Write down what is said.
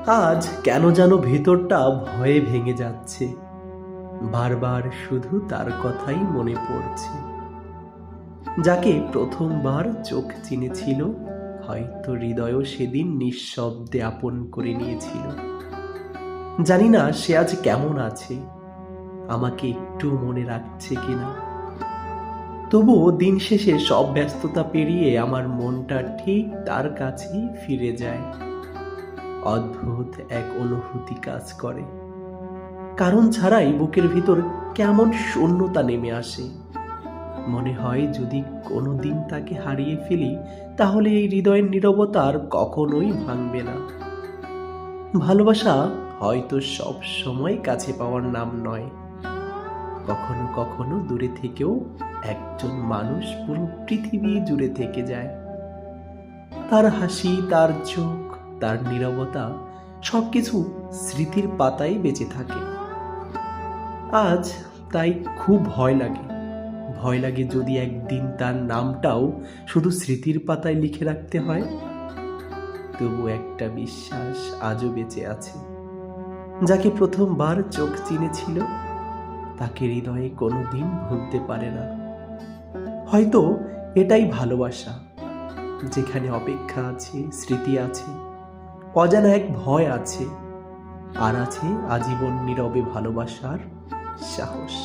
আজ কেন যেন ভেতরটা ভয়ে ভেঙে যাচ্ছে। বারবার শুধু তার কথাই মনে পড়ছে, যাকে প্রথমবার চোখ চিনেছিল, হয়তো হৃদয়ও সেদিন নিঃশব্দে আপন করে নিয়েছিল। জানি না সে আজ কেমন আছে, আমাকে একটু মনে রাখছে কিনা। তবুও দিন শেষে সব ব্যস্ততা পেরিয়ে আমার মনটা ঠিক তার কাছেই ফিরে যায়। অদ্ভুত এক অনুভূতি কাজ করে, কারণ ছাড়াই বুকের ভিতর কেমন শূন্যতা নেমে আসে। মনে হয় যদি কোনোদিন তাকে হারিয়ে ফেলি, তাহলে এই হৃদয়ের নীরবতা আর কখনোই ভাঙবে না। ভালোবাসা হয়তো সব সময় কাছে পাওয়ার নাম নয়, কখনো কখনো দূরে থেকেও একজন মানুষ পুরো পৃথিবী জুড়ে থেকে যায়। তার হাসি, তার চোখ, তার নীরবতা, সবকিছু স্মৃতির পাতায় বেঁচে থাকে। আজ তাই খুব ভয় লাগে। ভয় লাগে যদি একদিন তার নামটাও শুধু স্মৃতির পাতায় লিখে রাখতে হয়। তবু একটা বিশ্বাস আজও বেঁচে আছে, যাকে প্রথমবার চোখ চিনেছিল, তাকে হৃদয়ে কোনোদিন ভুলতে পারে না। হয়তো এটাই ভালোবাসা, যেখানে অপেক্ষা আছে, স্মৃতি আছে, অজানা এক ভয় আছে, আর আছে আজীবন নীরবে ভালোবাসার সাহস।